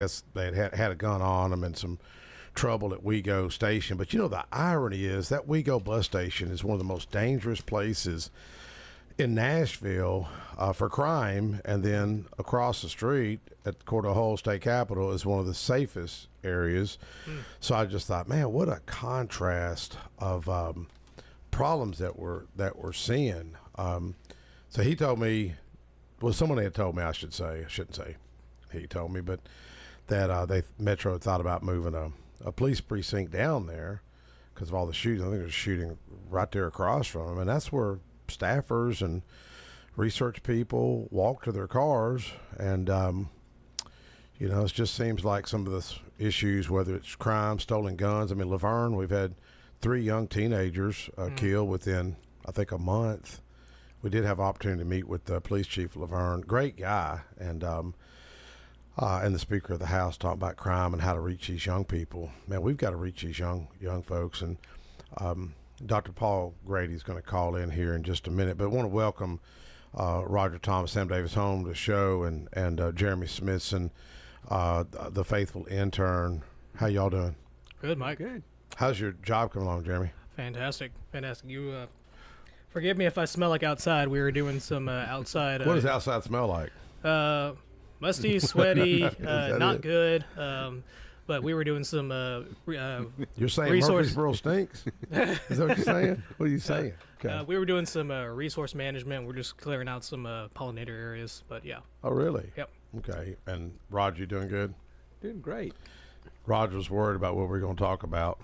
guess they had a gun on them and some trouble at Wego Station. But the irony is that Wego bus station is one of the most dangerous places in Nashville for crime, and then across the street at Coeur d'Alene State Capitol is one of the safest areas. So I just thought, man, what a contrast of problems that we're seeing. So he told me, well, someone had told me, I shouldn't say he told me, but that Metro had thought about moving a police precinct down there because of all the shooting. I think there's shooting right there across from them, and that's where staffers and research people walk to their cars. And it just seems like some of the issues, whether it's crime, stolen guns. I mean, Laverne, we've had 3 young teenagers killed within, I think, a month. We did have opportunity to meet with Police Chief Laverne, great guy, and the Speaker of the House talking about crime and how to reach these young people. Man, we've got to reach these young folks. And Dr. Paul Grady is going to call in here in just a minute, but I want to welcome Roger Thomas, Sam Davis home to the show, and Jeremy Smithson, the faithful intern. How y'all doing? Good, Mike. Good. How's your job coming along, Jeremy? Fantastic. You forgive me if I smell like outside. We were doing some outside. What does outside smell like? Musty, sweaty, not it? Good. But we were doing some You're saying Murfreesboro stinks? Is that what you're saying? What are you saying? Okay. We were doing some resource management. We're just clearing out some pollinator areas. But yeah. Oh, really? Yep. Okay. And Roger, you doing good? Doing great. Roger's worried about what we're going to talk about.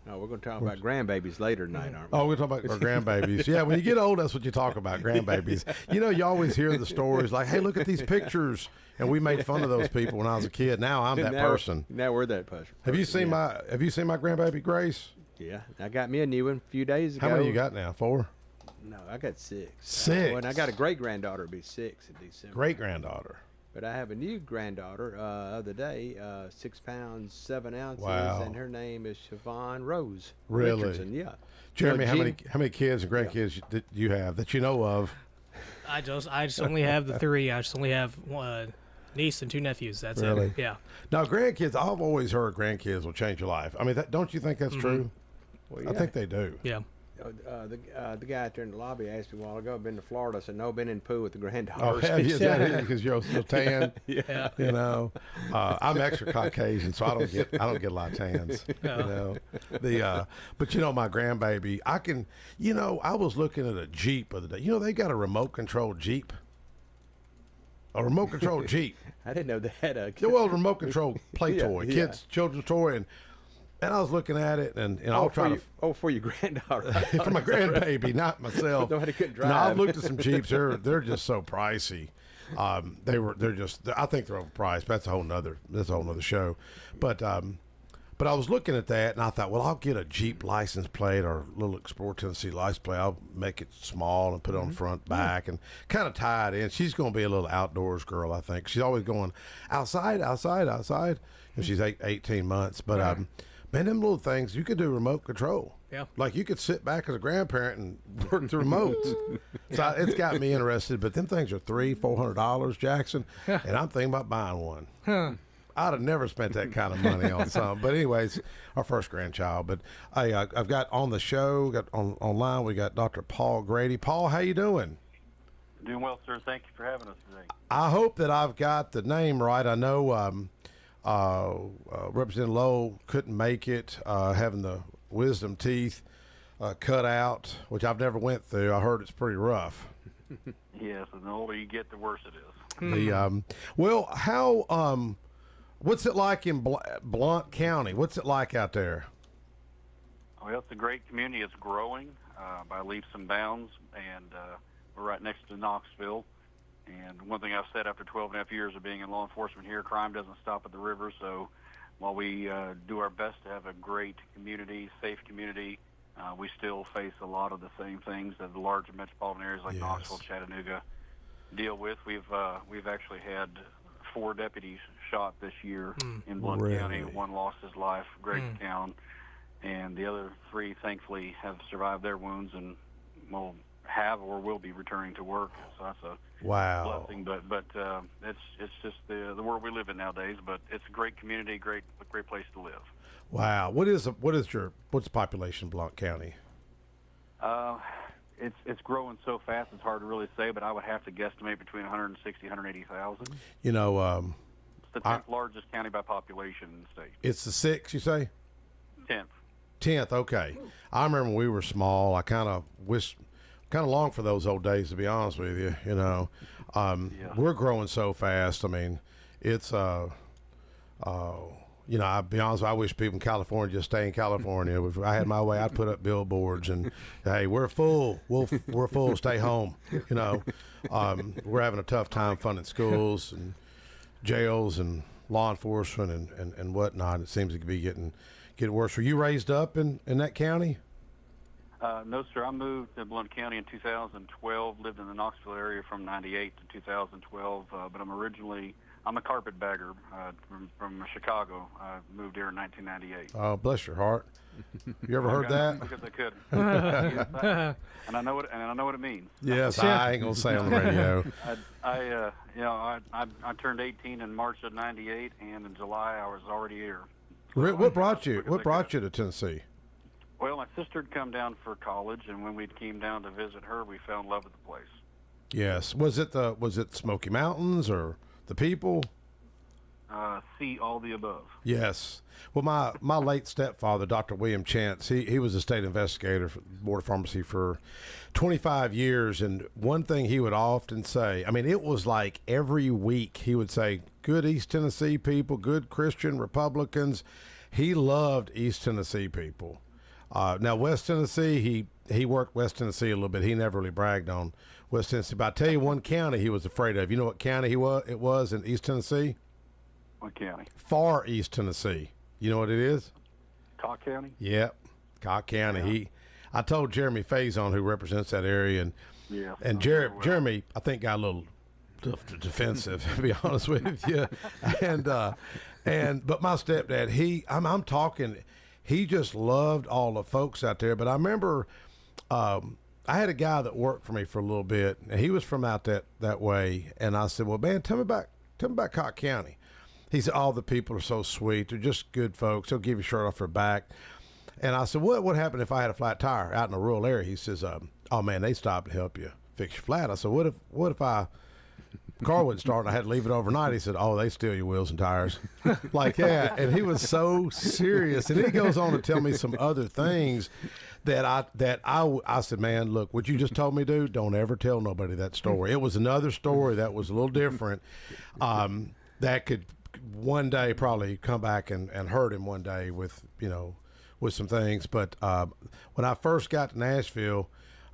No, we're going to talk about grandbabies later tonight, aren't we? Oh, we're going to talk about our grandbabies. Yeah, when you get old, that's what you talk about, grandbabies. You always hear the stories like, hey, look at these pictures. And we made fun of those people when I was a kid. Now I'm that person. Now we're that person. Have you seen my grandbaby Grace? Yeah, I got me a new one a few days ago. How many you got now? 4? No, I got 6. 6? And I got a great-granddaughter, it'll be 6 in December. Great-granddaughter. But I have a new granddaughter other day, 6 pounds, 7 ounces, wow. And her name is Siobhan Rose. Really? Richardson, yeah. Jeremy, how many kids and grandkids do you have that you know of? I just only have the 3. I just only have one niece and 2 nephews. That's really? it. Yeah. Now, grandkids, I've always heard grandkids will change your life. I mean, don't you think that's true? Well, yeah. I think they do. Yeah. The guy out there in the lobby asked me a while ago, I've been to Florida. I said, no, been in the pool with the granddaughters. Oh, have you? Is that it? Because you're so tan? Yeah. I'm extra Caucasian, so I don't get a lot of tans. No. But my grandbaby, I was looking at a Jeep the other day. They got a remote control Jeep. A remote control Jeep. I didn't know they had a... Well, remote control play Yeah, toy, yeah. children's toy, and I was looking at it, and I'll try to... for your granddaughter. For my grandbaby, not myself. Nobody could drive. No, I've looked at some Jeeps. They're just so pricey. They're just... I think they're overpriced. But that's a whole nother show. But I was looking at that, and I thought, well, I'll get a Jeep license plate or a little Explorer Tennessee license plate. I'll make it small and put it on front, back, and kind of tie it in. She's going to be a little outdoors girl, I think. She's always going outside. And she's 18 months. But, man, them little things, you could do remote control. Yeah. Like you could sit back as a grandparent and work the remotes. So it's got me interested. But them things are $300-$400, Jackson. And I'm thinking about buying one. I'd have never spent that kind of money on something. But anyways, our first grandchild. But I've got on the show, online, we got Dr. Paul Grady. Paul, how you doing? Doing well, sir. Thank you for having us today. I hope that I've got the name right. I know Representative Lowell couldn't make it, having the wisdom teeth cut out, which I've never went through. I heard it's pretty rough. Yes, and the older you get, the worse it is. What's it like in Blount County? What's it like out there? Well, it's a great community. It's growing by leaps and bounds, and we're right next to Knoxville. And one thing I've said after 12 and a half years of being in law enforcement here, crime doesn't stop at the river. So while we do our best to have a great community, safe community, we still face a lot of the same things that the larger metropolitan areas like Knoxville, Chattanooga deal with. We've actually had 4 deputies shot this year in Blount County. One lost his life, Town, and the other 3 thankfully have survived their wounds and will be returning to work. So that's a Wow. blessing. But it's just the world we live in nowadays. But it's a great community, great place to live. Wow. What's the population of Blount County? It's growing so fast, it's hard to really say, but I would have to guesstimate between 160 180,000. You know, It's the 10th largest county by population in the state. it's the 6th, you say? 10th. 10th, okay. I remember when we were small. I kind of long for those old days, to be honest with you. You know, we're growing so fast. I mean, it's you know, I'll be honest, I wish people in California just stay in California. If I had my way, I'd put up billboards and, hey, we're full. We're full. Stay home. You know, we're having a tough time funding schools and jails and law enforcement and whatnot. It seems to be getting worse. Were you raised up in that county? No, sir. I moved to Blount County in 2012, lived in the Knoxville area from 98 to 2012, but I'm a carpetbagger from Chicago. I moved here in 1998. Oh, bless your heart. You ever heard that? Because I could. And I know what it means. Yes, I ain't gonna say on the radio. I turned 18 in March of '98, and in July I was already here. What brought you to Tennessee? Well, my sister had come down for college, and when we came down to visit her, we fell in love with the place. Yes. Was it Smoky Mountains or the people? See all the above. Yes. Well, my late stepfather, Dr. William Chance, he was a state investigator for the Board of Pharmacy for 25 years, and one thing he would often say, I mean, it was like every week he would say, good East Tennessee people, good Christian Republicans. He loved East Tennessee people. Now, West Tennessee, he worked West Tennessee a little bit. He never really bragged on West Tennessee. But I tell you one county he was afraid of. You know what county it was in East Tennessee? What county? Far East Tennessee. You know what it is? Cobb County? Yep, Cobb County. Yeah. I told Jeremy Faison, who represents that area, and Jeremy, I think, got a little defensive, to be honest with you. But my stepdad, I'm talking, he just loved all the folks out there. But I remember I had a guy that worked for me for a little bit, and he was from out that way. And I said, well, man, tell me about Cobb County. He said, all the people are so sweet. They're just good folks. They'll give you a shirt off their back. And I said, what would happen if I had a flat tire out in a rural area? He says, oh, man, they stop to help you fix your flat. I said, what if car wouldn't start and I had to leave it overnight? He said, oh, they steal your wheels and tires. Like that. And he was so serious. And then he goes on to tell me some other things that I said, man, look, what you just told me, dude, don't ever tell nobody that story. It was another story that was a little different, that could one day probably come back and hurt him one day with some things. But when I first got to Nashville,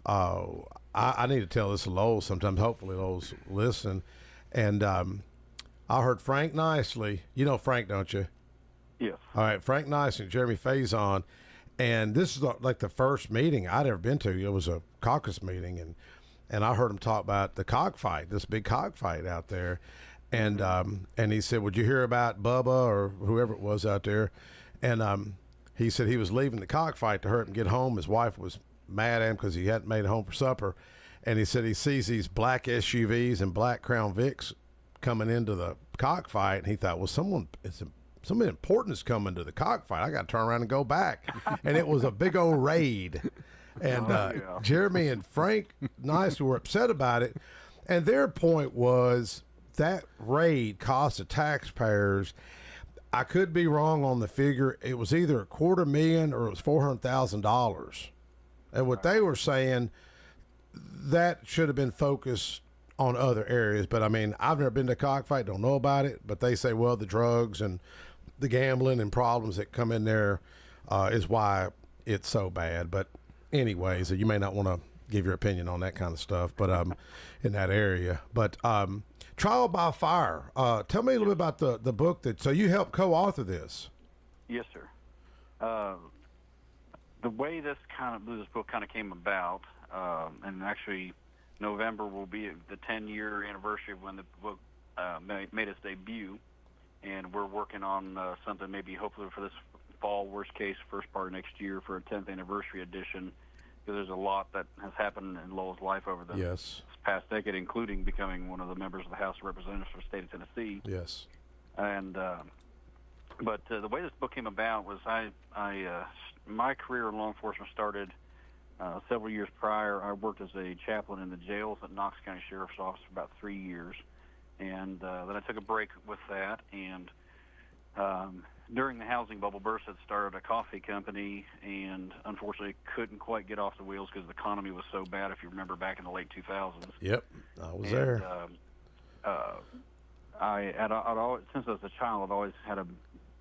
I need to tell this to Lowell sometimes. Hopefully Lowell's listening. And I heard Frank Nicely. You know Frank, don't you? Yes. All right, Frank Nicely and Jeremy Faison. And this is like the first meeting I'd ever been to. It was a caucus meeting, and I heard him talk about the cockfight, this big cockfight out there. And he said, would you hear about Bubba or whoever it was out there? And he said he was leaving the cockfight to hurt and get home. His wife was mad at him because he hadn't made it home for supper. And he said he sees these black SUVs and black Crown Vics coming into the cockfight. And he thought, well, something important is coming to the cockfight. I got to turn around and go back. And it was a big old raid. And Jeremy and Frank Nice were upset about it. And their point was that raid cost the taxpayers, I could be wrong on the figure, it was either $250,000 or it was $400,000. And what they were saying, that should have been focused on other areas. But I mean, I've never been to a cockfight, don't know about it, but they say, well, the drugs and the gambling and problems that come in there is why it's so bad. But anyways, you may not want to give your opinion on that kind of stuff, but in that area. But Trial by Fire, tell me a little bit about the book so you helped co-author this. Yes, sir. The way this book kind of came about, and actually November will be the 10-year anniversary of when the book made its debut, and we're working on something maybe hopefully for this fall, worst case, first part of next year for a 10th anniversary edition, because there's a lot that has happened in Lowell's life over the past decade, including becoming one of the members of the House of Representatives for the state of Tennessee. Yes. And but the way this book came about was my career in law enforcement started several years prior. I worked as a chaplain in the jails at Knox County Sheriff's Office for about 3 years, and then I took a break with that. And during the housing bubble burst, I started a coffee company, and unfortunately couldn't quite get off the wheels because the economy was so bad. If you remember back in the late 2000s. Yep, I was there. I'd always, since I was a child, I'd always had an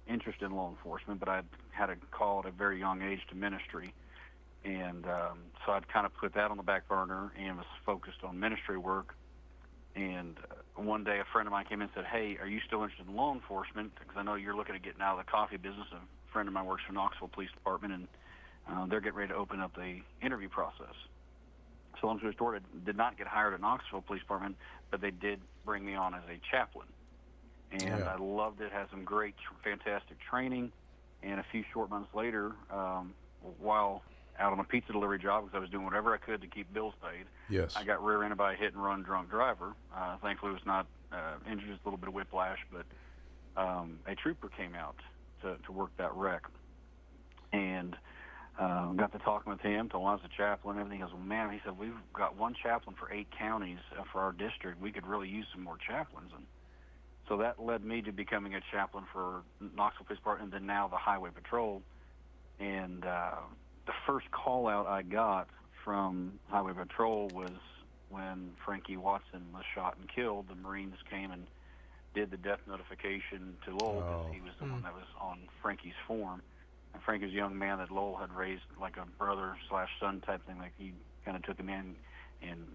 interest in law enforcement, but I had a call at a very young age to ministry. And so I'd kind of put that on the back burner and was focused on ministry work. And one day a friend of mine came in and said, "Hey, are you still interested in law enforcement? Because I know you're looking at getting out of the coffee business." A friend of mine works for Knoxville Police Department, and they're getting ready to open up the interview process. So long story short, I did not get hired at Knoxville Police Department, but they did bring me on as a chaplain. And I loved it, had some great, fantastic training. And a few short months later, while out on a pizza delivery job, because I was doing whatever I could to keep bills paid, Yes. I got rear-ended by a hit-and-run drunk driver. Thankfully, it was not injured, just a little bit of whiplash, but a trooper came out to work that wreck. And got to talking with him, told him I was a chaplain and everything. He goes, "Well, man," he said, "we've got one chaplain for 8 counties for our district. We could really use some more chaplains." And so that led me to becoming a chaplain for Knoxville Police Department and then now the Highway Patrol. And the first call out I got from Highway Patrol was when Frankie Watson was shot and killed. The Marines came and did the death notification to Lowell because he was the one that was on Frankie's form. And Frankie was a young man that Lowell had raised like a brother/son type thing. Like he kind of took him in and,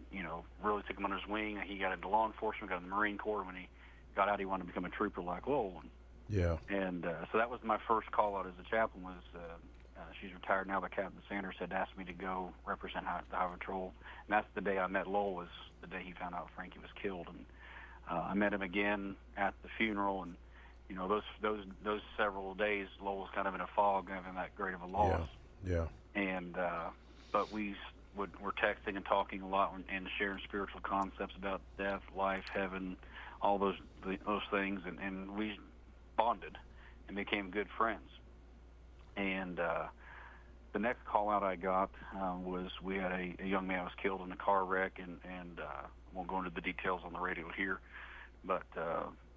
really took him under his wing. He got into law enforcement, got in the Marine Corps. When he got out, he wanted to become a trooper like Lowell. Yeah. And so that was my first call out as a chaplain. Was she's retired now, but Captain Sanders had asked me to go represent the Highway Patrol. And that's the day I met Lowell, was the day he found out Frankie was killed. And I met him again at the funeral, and those several days, Lowell was kind of in a fog, having that great of a loss. Yeah. And but we were texting and talking a lot and sharing spiritual concepts about death, life, heaven, all those things, and we bonded and became good friends. And the next call out I got was we had a young man was killed in a car wreck, and I won't go into the details on the radio here, but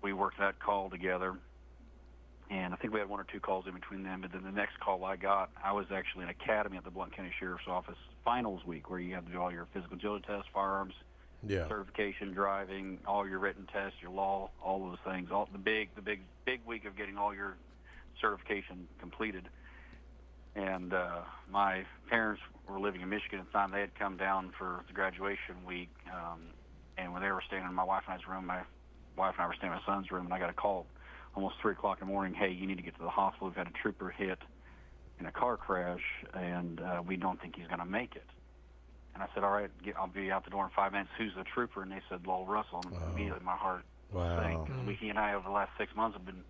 we worked that call together, and I think we had 1 or 2 calls in between them. But then the next call I got, I was actually in academy at the Blount County Sheriff's Office finals week, where you have to do all your physical agility tests, firearms, certification, driving, all your written tests, your law, all those things, all the big week of getting all your certification completed. And my parents were living in Michigan at the time. They had come down for the graduation week, and when they were staying in my wife and I's room, my wife and I were staying in my son's room, and I got a call almost 3 o'clock in the morning. "Hey, you need to get to the hospital. We've had a trooper hit in a car crash, and we don't think he's going to make it." And I said, "All right, I'll be out the door in 5 minutes. Who's the trooper?" And they said, "Lowell Russell." And immediately my heart sank. He and I, over the last 6 months, have been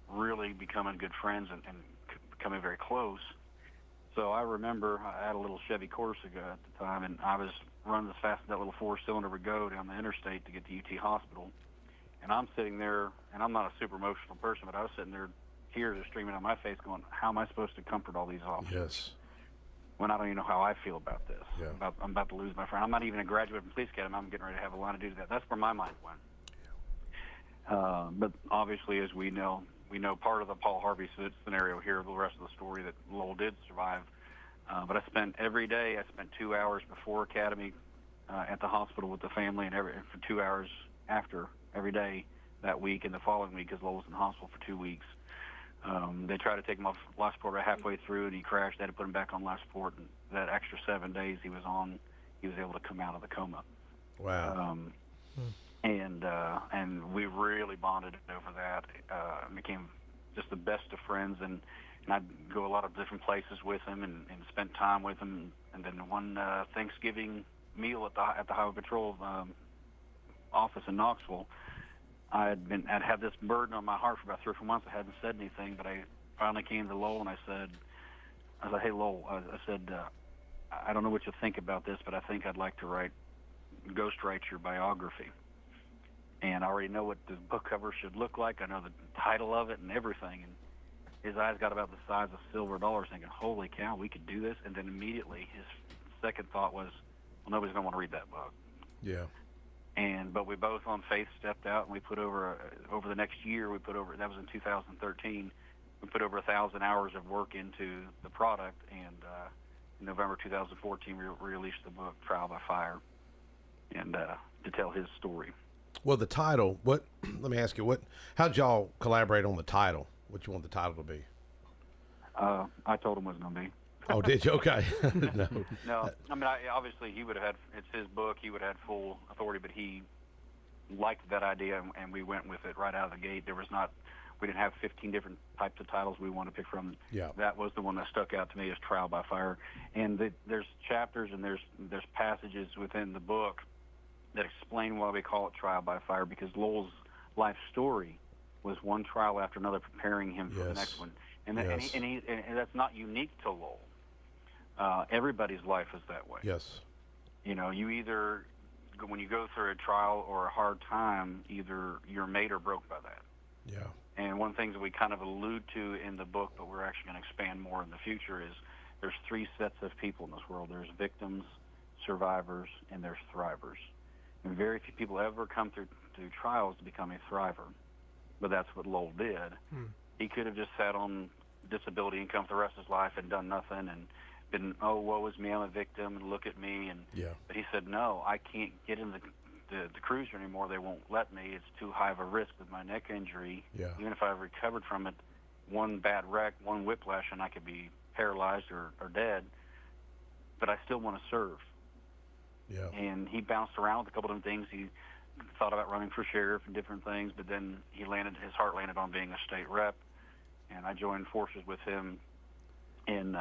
really becoming good friends and becoming very close. So I remember I had a little Chevy Corsica at the time, and I was running as fast as that little 4-cylinder would go down the interstate to get to UT Hospital. And I'm sitting there, and I'm not a super emotional person, but I was sitting there, tears are streaming down my face, going, "How am I supposed to comfort all these officers? Yes. When I don't even know how I feel about this. Yeah. I'm about to lose my friend. I'm not even a graduate from police academy. I'm getting ready to have a line of duty to that." That's where my mind went. But obviously, as we know part of the Paul Harvey scenario here, the rest of the story, that Lowell did survive. But I spent 2 hours before academy at the hospital with the family, and for 2 hours after every day that week and the following week, because Lowell was in the hospital for 2 weeks. They tried to take him off life support about halfway through, and he crashed. They had to put him back on life support, and that extra 7 days he was on, he was able to come out of the coma. Wow. And we really bonded over that. Became just the best of friends, and I'd go a lot of different places with him and spend time with him. And then one Thanksgiving meal at the Highway Patrol office in Knoxville, I'd had this burden on my heart for about 3 or 4 months. I hadn't said anything, but I finally came to Lowell and I said, "Hey Lowell," I said, "I don't know what you think about this, but I think I'd like to write ghostwrite your biography. And I already know what the book cover should look like. I know the title of it and everything. And his eyes got about the size of silver dollars, thinking, holy cow, we could do this. And then immediately his second thought was, well, nobody's going to want to read that book. Yeah. But we both on faith stepped out, and we put over the next year, that was in 2013, we put over 1,000 hours of work into the product. And in November 2014, we released the book, Trial by Fire, and to tell his story. Well, the title, let me ask you, how'd y'all collaborate on the title? What you want the title to be? I told him it was going to be. Oh, did you? Okay. No. No, I mean, obviously he would have had, it's his book, he would have had full authority, but he liked that idea, and we went with it right out of the gate. We didn't have 15 different types of titles we wanted to pick from. Yeah. That was the one that stuck out to me as Trial by Fire. And there's chapters and there's passages within the book that explain why we call it Trial by Fire, because Lowell's life story was one trial after another preparing him for the next one. And that's not unique to Lowell. Everybody's life is that way. Yes. You know, when you go through a trial or a hard time, either you're made or broke by that. Yeah. And one of the things that we kind of allude to in the book, but we're actually going to expand more in the future, is there's three sets of people in this world. There's victims, survivors, and there's thrivers. And very few people ever come through trials to become a thriver. But that's what Lowell did. He could have just sat on disability income for the rest of his life and done nothing and been, oh, woe is me, I'm a victim, and look at me. But he said, no, I can't get in the cruiser anymore. They won't let me. It's too high of a risk with my neck injury. Yeah. Even if I've recovered from it, one bad wreck, one whiplash, and I could be paralyzed or dead, but I still want to serve. Yeah. And he bounced around with a couple of different things. He thought about running for sheriff and different things, but then his heart landed on being a state rep, and I joined forces with him in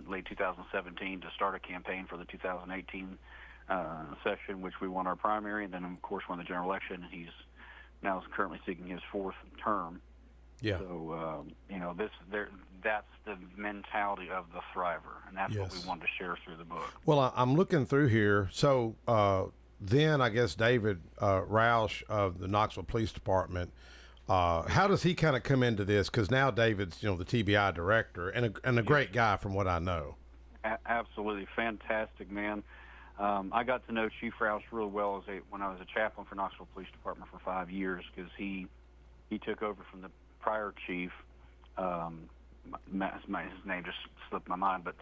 late 2017 to start a campaign for the 2018 session, which we won our primary, and then of course won the general election. He's now currently seeking his fourth term. Yeah. So that's the mentality of the thriver, and that's what we wanted to share through the book. Well, I'm looking through here. So then I guess David Roush of the Knoxville Police Department. How does he kind of come into this? Because now David's the TBI director and a great guy from what I know. Absolutely fantastic man. I got to know Chief Roush real well when I was a chaplain for Knoxville Police Department for 5 years, because he took over from the prior chief. His name just slipped my mind, but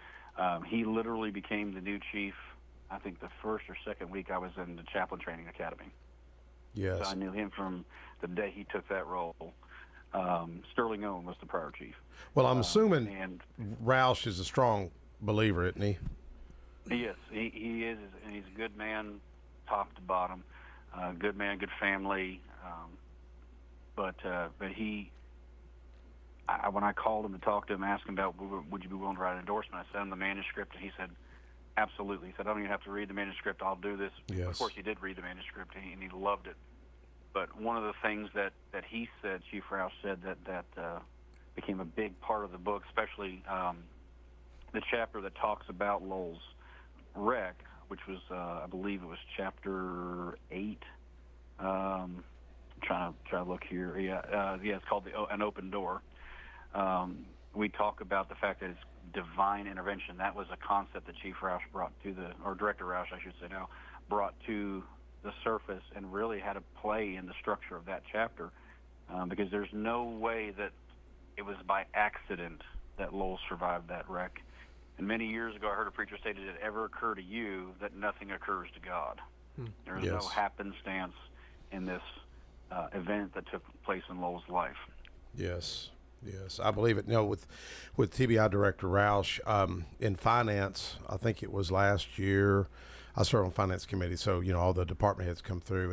he literally became the new chief, I think the first or second week I was in the chaplain training academy. Yes. So I knew him from the day he took that role. Sterling Owen was the prior chief. Well, I'm assuming Roush is a strong believer, isn't he? Yes, he is, and he's a good man, top to bottom. Good man, good family. But he, when I called him to talk to him, asked him about would you be willing to write an endorsement, I sent him the manuscript, and he said, absolutely. He said, I don't even have to read the manuscript. I'll do this. Yes. Of course, he did read the manuscript, and he loved it. But one of the things that he said, Chief Roush said, that became a big part of the book, especially the chapter that talks about Lowell's wreck, which was, I believe it was chapter 8. Trying to look here. It's called An Open Door. We talk about the fact that it's divine intervention. That was a concept that Chief Roush brought or Director Roush, I should say now, brought to the surface and really had a play in the structure of that chapter, because there's no way that it was by accident that Lowell survived that wreck. And many years ago, I heard a preacher say, did it ever occur to you that nothing occurs to God? There's no happenstance in this event that took place in Lowell's life. Yes. Yes, I believe it. With TBI Director Roush in finance, I think it was last year, I served on finance committee, so all the department heads come through,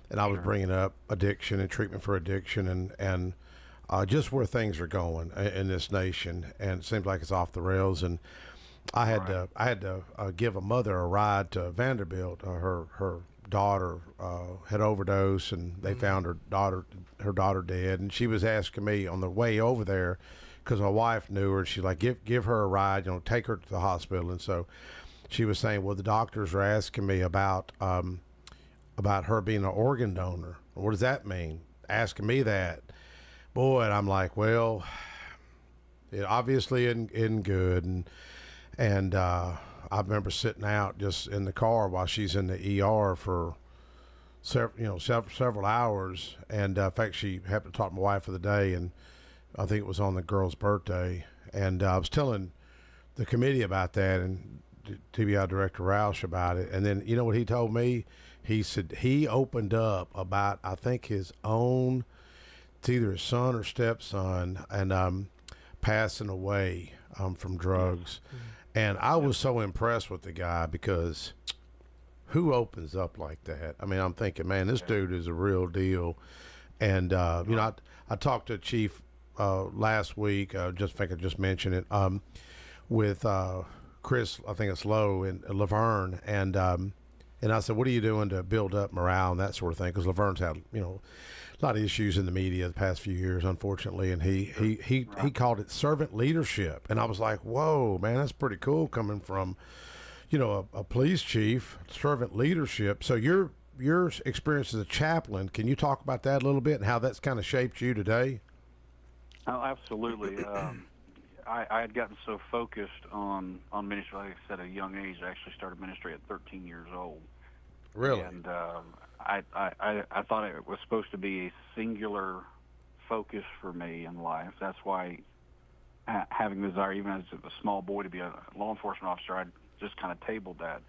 and I was bringing up addiction and treatment for addiction and just where things are going in this nation, and it seems like it's off the rails. And I had to give a mother a ride to Vanderbilt. Her daughter had overdosed, and they found her daughter dead, and she was asking me on the way over there, because my wife knew her, she's like, give her a ride, take her to the hospital. And so she was saying, well, the doctors are asking me about her being an organ donor. What does that mean? Asking me that. Boy, and I'm like, well, it obviously isn't good. And I remember sitting out just in the car while she's in the ER for several hours. And in fact, she happened to talk to my wife for the day, and I think it was on the girl's birthday. And I was telling the committee about that and TBI Director Roush about it. And then, you know what he told me? He said he opened up about, I think, his own, it's either his son or stepson, and passing away from drugs. And I was so impressed with the guy, because who opens up like that? I mean, I'm thinking, man, this dude is a real deal. And, I talked to Chief last week, I just mentioned it, with Chris, I think it's Lowe in Laverne, and I said, what are you doing to build up morale and that sort of thing? Because Laverne's had, a lot of issues in the media the past few years, unfortunately, and he called it servant leadership. And I was like, whoa, man, that's pretty cool coming from, a police chief, servant leadership. So your experience as a chaplain, can you talk about that a little bit and how that's kind of shaped you today? Oh, absolutely. I had gotten so focused on ministry, like I said, at a young age. I actually started ministry at 13 years old. Really? And I thought it was supposed to be a singular focus for me in life. That's why having the desire, even as a small boy, to be a law enforcement officer, I just kind of tabled that.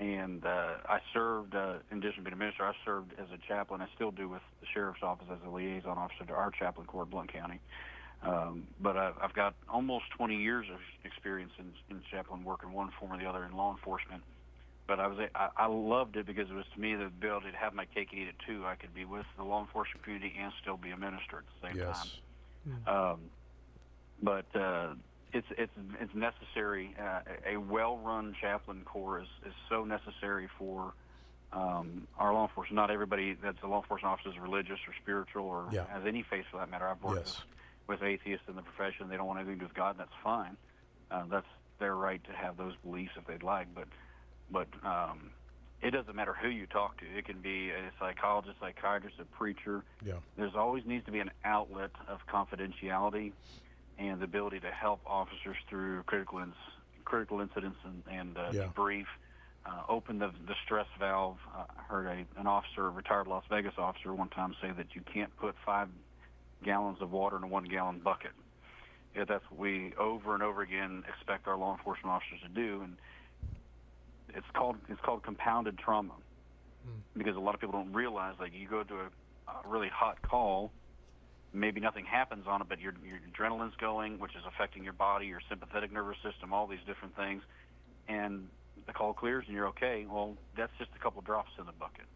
And I served, in addition to being a minister, I served as a chaplain. I still do with the sheriff's office as a liaison officer to our chaplain corps, Blount County. But I've got almost 20 years of experience in chaplain work in one form or the other in law enforcement. But I loved it because it was, to me, the ability to have my cake and eat it too. I could be with the law enforcement community and still be a minister at the same time. But it's necessary. A well-run chaplain corps is so necessary for our law enforcement. Not everybody that's a law enforcement officer is religious or spiritual or has any faith for that matter. I've worked with atheists in the profession. They don't want anything to do with God, and that's fine. That's their right to have those beliefs if they'd like. But it doesn't matter who you talk to. It can be a psychologist, psychiatrist, a preacher. Yeah. There's always needs to be an outlet of confidentiality and the ability to help officers through critical incidents and debrief. Open the stress valve. I heard an officer, a retired Las Vegas officer, one time say that you can't put 5 gallons of water in a 1-gallon bucket. Yeah, that's what we over and over again expect our law enforcement officers to do, and it's called compounded trauma, because a lot of people don't realize, like, you go to a really hot call, maybe nothing happens on it, but your adrenaline's going, which is affecting your body, your sympathetic nervous system, all these different things, and the call clears and you're okay. Well, that's just a couple drops in the bucket.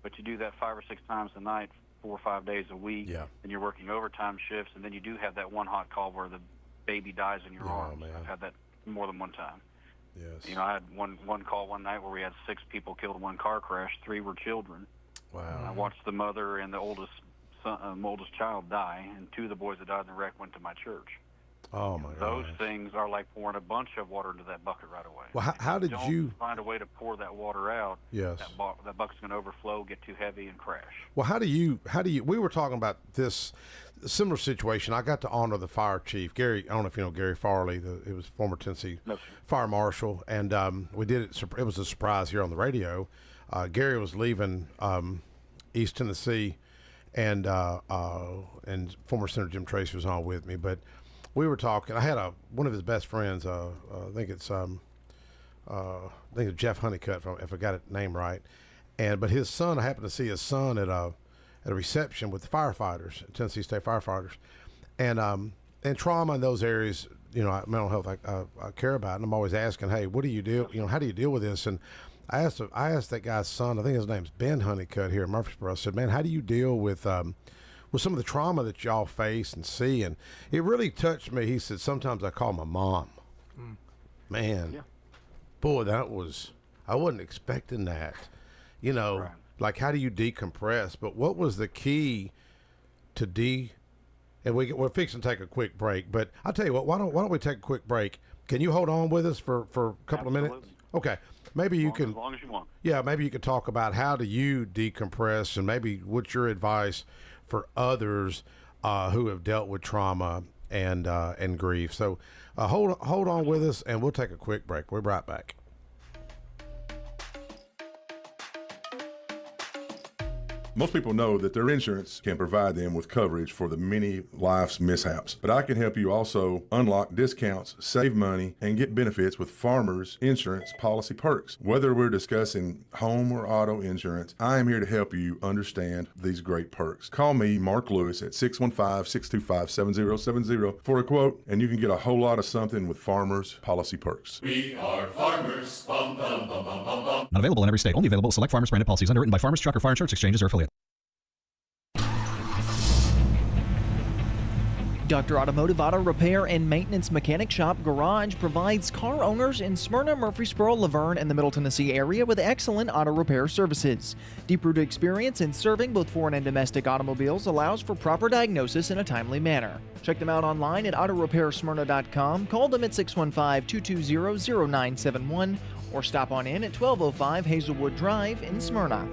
But you do that 5 or 6 times a night, 4 or 5 days a week, and you're working overtime shifts, and then you do have that one hot call where the baby dies in your arms. Man. I've had that more than one time. Yes. I had one call one night where we had 6 people killed in one car crash. 3 were children. Wow. I watched the mother and the oldest child die, and 2 of the boys that died in the wreck went to my church. Oh my God! Those things are like pouring a bunch of water into that bucket right away. Well, how did you find a way to pour that water out? Yes, that bucket's going to overflow, get too heavy, and crash. Well, how do you? We were talking about this similar situation. I got to honor the fire chief, Gary. I don't know if you know Gary Farley. It was former Tennessee fire marshal, and we did it. It was a surprise here on the radio. Gary was leaving East Tennessee, and former Senator Jim Tracy was on with me, but. We were talking. I had one of his best friends. I think it's Jeff Honeycutt, if I got his name right. But his son, I happened to see his son at a reception with the firefighters, Tennessee State firefighters, and trauma in those areas. Mental health I care about, and I'm always asking, hey, what do you do? How do you deal with this? And I asked that guy's son. I think his name's Ben Honeycutt here in Murfreesboro. I said, man, how do you deal with some of the trauma that y'all face and see? And it really touched me. He said, sometimes I call my mom. Man, boy, I wasn't expecting that. Right. Like, how do you decompress? But what was the key to and we're fixing to take a quick break, but I'll tell you what, why don't we take a quick break? Can you hold on with us for a couple of minutes? Okay. Maybe you can. As long as you want. Yeah, maybe you could talk about how do you decompress, and maybe what's your advice for others who have dealt with trauma and grief. So hold on with us, and we'll take a quick break. We'll be right back. Most people know that their insurance can provide them with coverage for the many life's mishaps. But I can help you also unlock discounts, save money, and get benefits with Farmers Insurance policy perks. Whether we're discussing home or auto insurance, I am here to help you understand these great perks. Call me, Mark Lewis, at 615-625-7070 for a quote, and you can get a whole lot of something with Farmers policy perks. We are farmers. Bum, bum, bum, bum, bum, bum. Not available in every state. Only available at select Farmers branded policies underwritten by Farmers Truck or Fire Insurance Exchanges or affiliate. Dr. Automotive Auto Repair and Maintenance Mechanic Shop Garage provides car owners in Smyrna, Murfreesboro, Laverne, and the Middle Tennessee area with excellent auto repair services. Deep-rooted experience in serving both foreign and domestic automobiles allows for proper diagnosis in a timely manner. Check them out online at autoropairsmyrna.com, call them at 615-220-0971, or stop on in at 1205 Hazelwood Drive in Smyrna.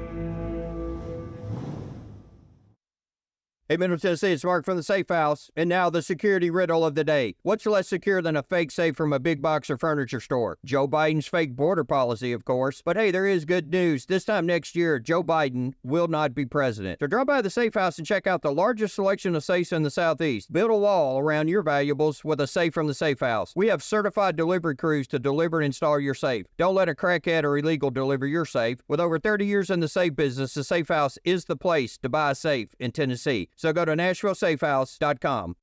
Hey, Middle Tennessee, it's Mark from the Safe House. And now the security riddle of the day. What's less secure than a fake safe from a big box or furniture store? Joe Biden's fake border policy, of course. But hey, there is good news. This time next year, Joe Biden will not be president. So drop by the Safe House and check out the largest selection of safes in the Southeast. Build a wall around your valuables with a safe from the Safe House. We have certified delivery crews to deliver and install your safe. Don't let a crackhead or illegal deliver your safe. With over 30 years in the safe business, the Safe House is the place to buy a safe in Tennessee. So go to NashvilleSafeHouse.com.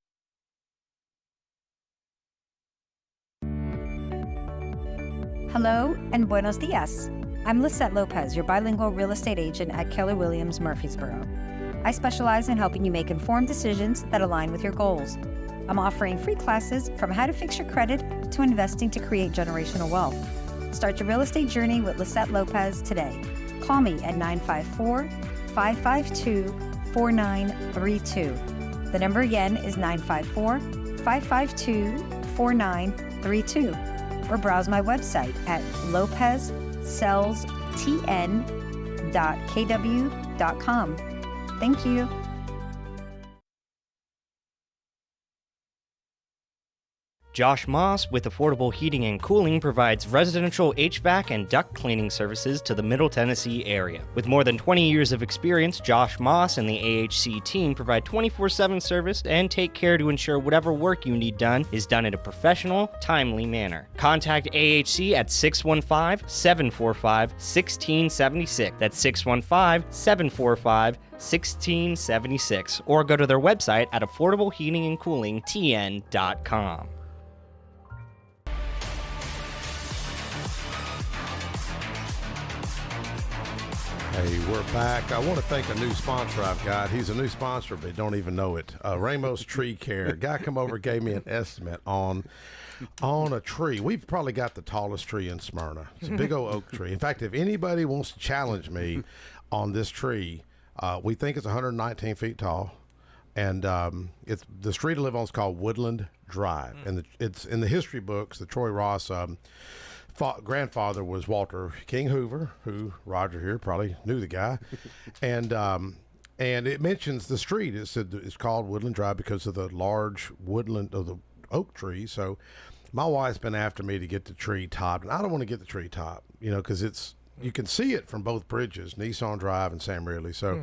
Hello and buenos dias. I'm Lisette Lopez, your bilingual real estate agent at Keller Williams Murfreesboro. I specialize in helping you make informed decisions that align with your goals. I'm offering free classes from how to fix your credit to investing to create generational wealth. Start your real estate journey with Lisette Lopez today. Call me at 954-552-4932. The number again is 954-552-4932. Or browse my website at lopezsellstn.kw.com. Thank you. Josh Moss with Affordable Heating and Cooling provides residential HVAC and duct cleaning services to the Middle Tennessee area. With more than 20 years of experience, Josh Moss and the AHC team provide 24/7 service and take care to ensure whatever work you need done is done in a professional, timely manner. Contact AHC at 615-745-1676. That's 615-745-1676. Or go to their website at affordableheatingandcoolingtn.com. Hey, we're back. I want to thank a new sponsor I've got. He's a new sponsor, but don't even know it. Ramos Tree Care. Guy come over, gave me an estimate on a tree. We've probably got the tallest tree in Smyrna. It's a big old oak tree. In fact, if anybody wants to challenge me on this tree, we think it's 119 feet tall, and it's the street to live on is called Woodland Drive, and it's in the history books. The Troy Ross grandfather was Walter King Hoover, who Roger here probably knew the guy, and it mentions the street. It said it's called Woodland Drive because of the large woodland of the oak tree. So my wife's been after me to get the tree topped, and I don't want to get the tree topped, because you can see it from both bridges, Nissan Drive and Sam Ridley. So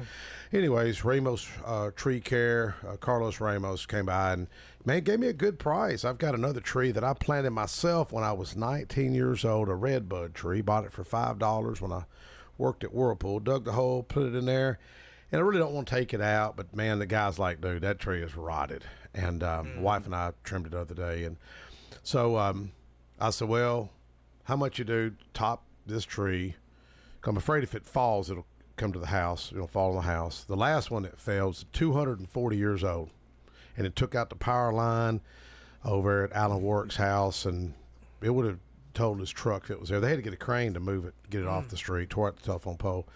anyways, Ramos Tree Care, Carlos Ramos came by and gave me a good price. I've got another tree that I planted myself when I was 19 years old, a redbud tree. Bought it for $5 when I worked at Whirlpool. Dug the hole, put it in there, and I really don't want to take it out, but man, the guy's like, dude, that tree is rotted. And wife and I trimmed it the other day, and so I said, well, how much you do top this tree? 'Cause I'm afraid if it falls, it'll come to the house. It'll fall on the house. The last one that fell was 240 years old, and it took out the power line over at Alan Warwick's house, and it would have told his truck that was there. They had to get a crane to move it, get it off the street, tore out the telephone pole.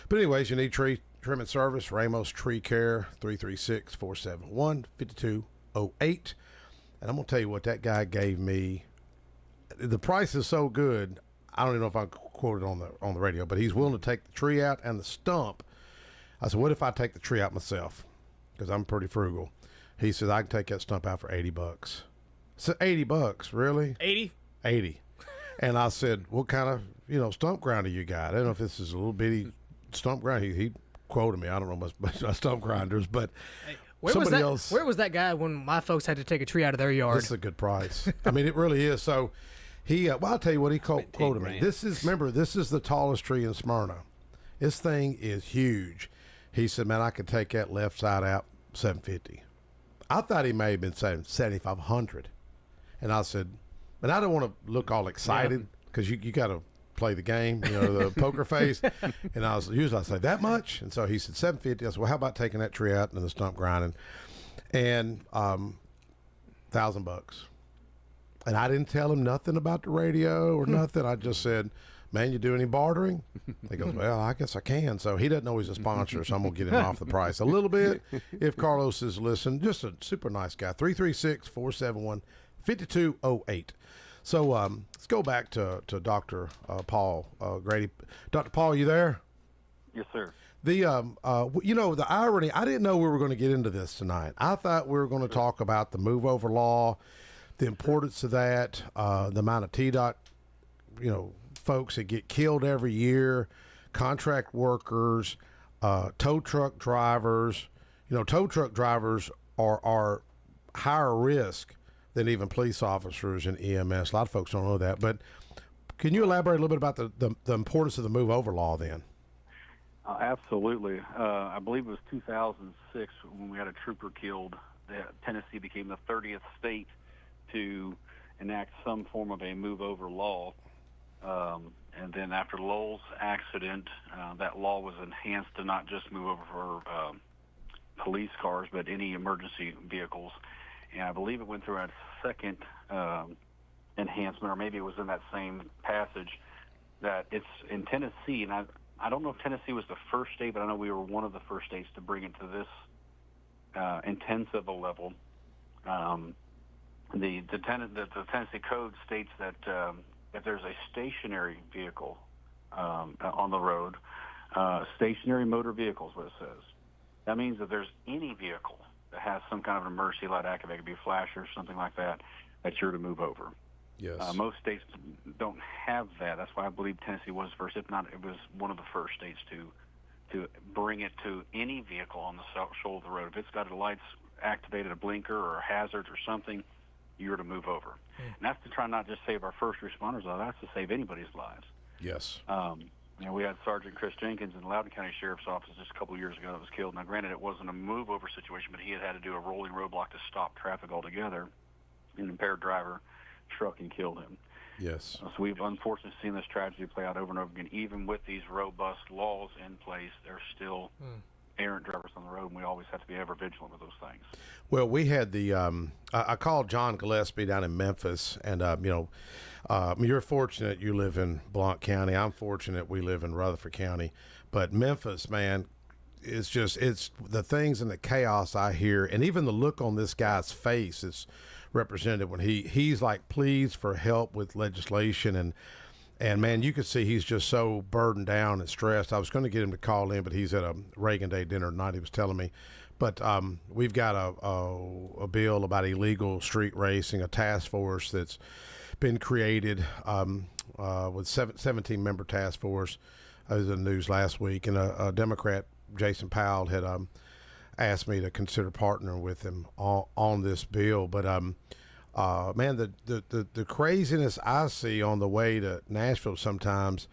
But anyways, you need tree trimming service, Ramos Tree Care, 336-471-5208. And I'm going to tell you what, that guy gave me. The price is so good, I don't even know if I quoted on the radio, but he's willing to take the tree out and the stump. I said, what if I take the tree out myself? Because I'm pretty frugal. He says, I can take that stump out for $80. So $80, really? 80. And I said, what kind of, stump grinder you got? I don't know if this is a little bitty stump grinder. He quoted me. I don't know much about stump grinders, but Where somebody else. Where was that guy when my folks had to take a tree out of their yard? This is a good price. I mean, it really is. So he, I'll tell you what he quoted me. This is the tallest tree in Smyrna. This thing is huge. He said, man, I could take that left side out, $750. I thought he may have been saying $7,500. And I said, and I don't want to look all excited because you got to play the game, the poker face. And I say that much. And so he said $750. I said, well, how about taking that tree out and the stump grinding? And $1,000. And I didn't tell him nothing about the radio or nothing. I just said, man, you do any bartering? He goes, well, I guess I can. So he doesn't know he's a sponsor, so I'm going to get him off the price a little bit if Carlos is listening. Just a super nice guy. 336-471-5208. So let's go back to Dr. Paul Grady. Dr. Paul, you there? Yes, sir. The the irony, I didn't know we were going to get into this tonight. I thought we were going to talk about the move over law, the importance of that, the amount of TDOT, folks that get killed every year, contract workers, tow truck drivers. Tow truck drivers are higher risk than even police officers and EMS. A lot of folks don't know that. But can you elaborate a little bit about the importance of the move over law then? Absolutely. I believe it was 2006 when we had a trooper killed that Tennessee became the 30th state to enact some form of a move over law. And then after Lowell's accident, that law was enhanced to not just move over for police cars, but any emergency vehicles. And I believe it went through a second enhancement, or maybe it was in that same passage, that it's in Tennessee. And I don't know if Tennessee was the first state, but I know we were one of the first states to bring it to this intensive a level. The Tennessee Code states that if there's a stationary vehicle on the road, stationary motor vehicle is what it says. That means that there's any vehicle that has some kind of an emergency light activated, it could be a flasher or something like that, that you're to move over. Yes. Most states don't have that. That's why I believe Tennessee was first. If not, it was one of the first states to bring it to any vehicle on the shoulder of the road. If it's got a lights activated, a blinker or a hazard or something, you're to move over. And that's to try not just save our first responders' lives, that's to save anybody's lives. Yes. We had Sergeant Chris Jenkins in the Loudoun County Sheriff's Office just a couple of years ago that was killed. Now, granted, it wasn't a move-over situation, but he had to do a rolling roadblock to stop traffic altogether. An impaired driver struck and killed him. Yes. So we've unfortunately seen this tragedy play out over and over again. Even with these robust laws in place, there's still errant drivers on the road, and we always have to be ever vigilant with those things. Well, we had the I called John Gillespie down in Memphis, and you're fortunate you live in Blount County. I'm fortunate we live in Rutherford County. But Memphis, man, it's the things and the chaos I hear, and even the look on this guy's face is represented when he's like pleads for help with legislation, and man, you could see he's just so burdened down and stressed. I was going to get him to call in, but he's at a Reagan Day dinner tonight, he was telling me. But we've got a bill about illegal street racing, a task force that's been created with 17-member task force. I was in the news last week, and a Democrat, Jason Powell, had asked me to consider partnering with him on this bill. But man, the craziness I see on the way to Nashville sometimes,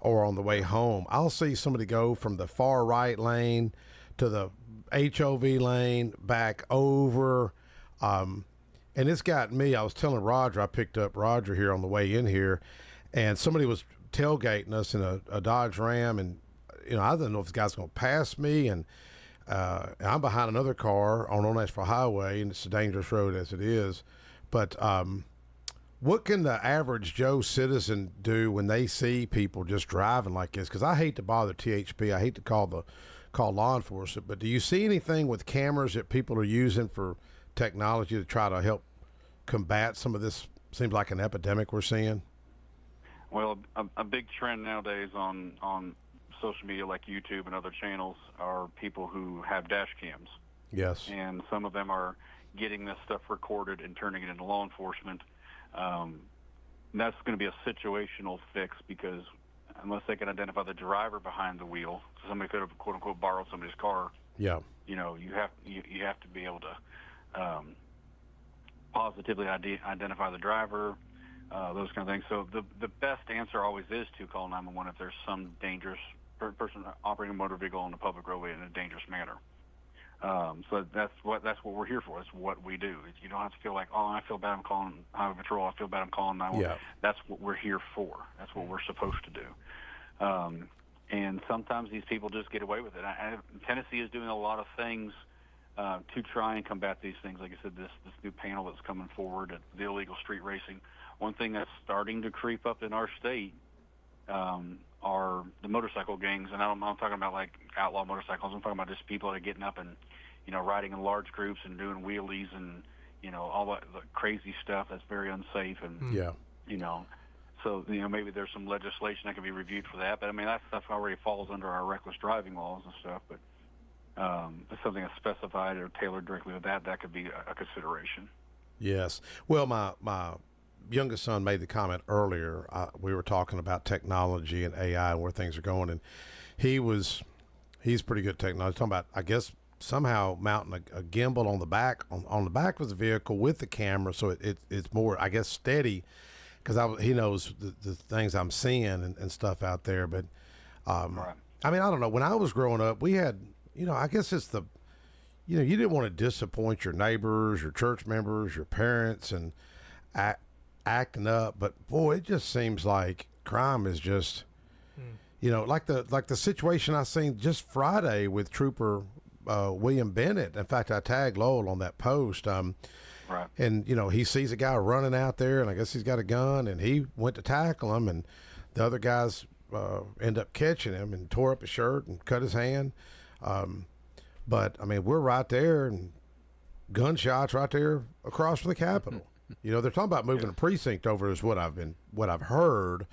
or on the way home, I'll see somebody go from the far right lane to the HOV lane back over, and it's got me. I was telling Roger, I picked up Roger here on the way in here, and somebody was tailgating us in a Dodge Ram, and I didn't know if this guy's going to pass me, and I'm behind another car on Old Nashville Highway, and it's a dangerous road as it is. But what can the average Joe citizen do when they see people just driving like this? Because I hate to bother THP. I hate to call law enforcement. But do you see anything with cameras that people are using for technology to try to help combat some of this? Seems like an epidemic we're seeing. Well, a big trend nowadays on social media like YouTube and other channels are people who have dash cams. Yes. And some of them are getting this stuff recorded and turning it into law enforcement. That's going to be a situational fix because unless they can identify the driver behind the wheel, so somebody could have quote unquote borrowed somebody's car. Yeah. You know, you have to be able to positively identify the driver, those kind of things. So the best answer always is to call 911 if there's some dangerous person operating a motor vehicle on a public roadway in a dangerous manner. So that's what we're here for. It's what we do. You don't have to feel like, oh, I feel bad I'm calling Highway Patrol. I feel bad I'm calling 911. Yeah. That's what we're here for. That's what we're supposed to do. And sometimes these people just get away with it. Tennessee is doing a lot of things to try and combat these things. Like I said, this new panel that's coming forward at the illegal street racing. One thing that's starting to creep up in our state are the motorcycle gangs, and I'm talking about like outlaw motorcycles. I'm talking about just people that are getting up and riding in large groups and doing wheelies and all the crazy stuff that's very unsafe and So maybe there's some legislation that can be reviewed for that, but I mean that stuff already falls under our reckless driving laws and stuff. But if something that's specified or tailored directly with that could be a consideration. Yes. Well, my youngest son made the comment earlier. We were talking about technology and AI and where things are going, and he's pretty good at technology. Talking about, I guess, somehow mounting a gimbal on the back of the vehicle with the camera, so it's more, I guess, steady. Because he knows the things I'm seeing and stuff out there. But, right. I mean, I don't know. When I was growing up, we had, I guess it's you didn't want to disappoint your neighbors, your church members, your parents, and acting up. But, boy, it just seems like crime is just, like the situation I seen just Friday with Trooper William Bennett. In fact, I tagged Lowell on that post. Right. And, he sees a guy running out there, and I guess he's got a gun, and he went to tackle him, and the other guys end up catching him and tore up his shirt and cut his hand. But, I mean, we're right there, and gunshots right there across from the Capitol. They're talking about moving a precinct over is what I've heard.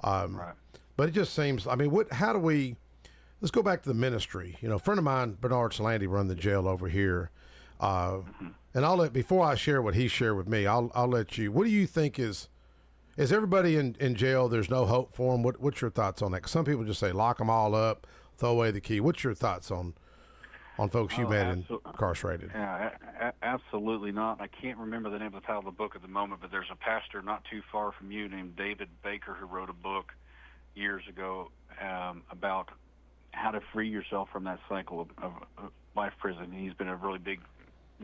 Right. But it just seems, I mean, let's go back to the ministry. A friend of mine, Bernard Salandy, run the jail over here. And before I share what he shared with me, I'll let you. What do you think is everybody in jail? There's no hope for them. What's your thoughts on that? 'Cause some people just say lock them all up, throw away the key. What's your thoughts on folks you met incarcerated? Yeah, absolutely not. I can't remember the name of the title of the book at the moment, but there's a pastor not too far from you named David Baker who wrote a book years ago about how to free yourself from that cycle of life prison. He's been a really big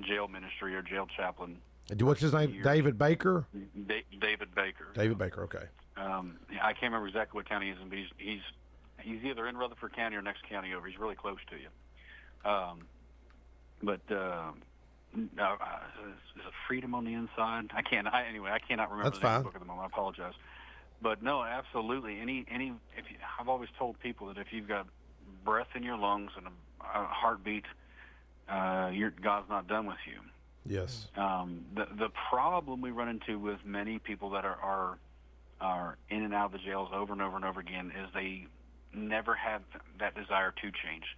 jail ministry or jail chaplain. What's his name? David Baker? David Baker. David Baker, okay. I can't remember exactly what county he's in, but he's either in Rutherford County or next county over. He's really close to you. Is it Freedom on the Inside? I cannot remember That's the name fine. of the book at the moment. I apologize. But no, absolutely. I've always told people that if you've got breath in your lungs and a heartbeat, God's not done with you. Yes. The problem we run into with many people that are in and out of the jails over and over and over again is they never have that desire to change.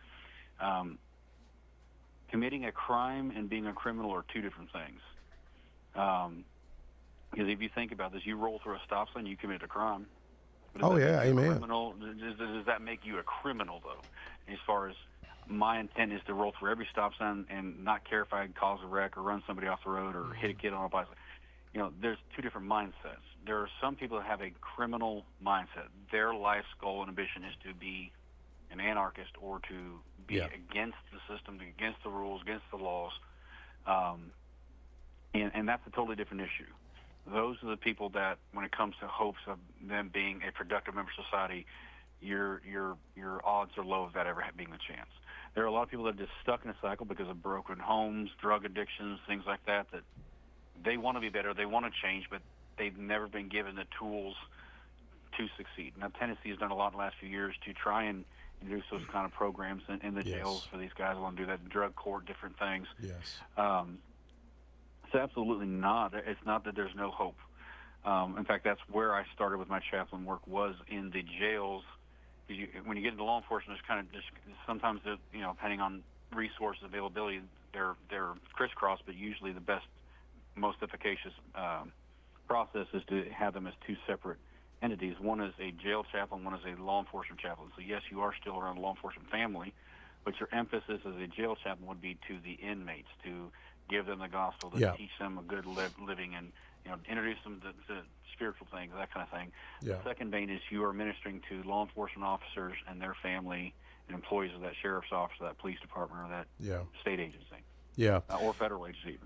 Committing a crime and being a criminal are two different things. Because if you think about this, you roll through a stop sign, you commit a crime. Oh yeah, amen. Criminal, does that make you a criminal though? As far as my intent is to roll through every stop sign and not care if I cause a wreck or run somebody off the road or hit a kid on a bicycle. There's two different mindsets. There are some people that have a criminal mindset. Their life's goal and ambition is to be an anarchist or to be against the system, against the rules, against the laws. And that's a totally different issue. Those are the people that, when it comes to hopes of them being a productive member of society, your odds are low of that ever being the chance. There are a lot of people that are just stuck in a cycle because of broken homes, drug addictions, things like that, that they want to be better, they want to change, but they've never been given the tools to succeed. Now, Tennessee has done a lot in the last few years to try and introduce those kind of programs in the jails for these guys who want to do that, drug court, different things. Yes. So absolutely not. It's not that there's no hope. In fact, that's where I started with my chaplain work, was in the jails. When you get into law enforcement, it's kind of just sometimes, depending on resource availability, they're crisscrossed, but usually the best, most efficacious process is to have them as two separate entities. One is a jail chaplain, one is a law enforcement chaplain. So yes, you are still around the law enforcement family, but your emphasis as a jail chaplain would be to the inmates, to give them the gospel, to teach them a good living, and introduce them to spiritual things, that kind of thing. Yeah. The second vein is you are ministering to law enforcement officers and their family and employees of that sheriff's office, or that police department, or that state agency. Yeah. Or federal agency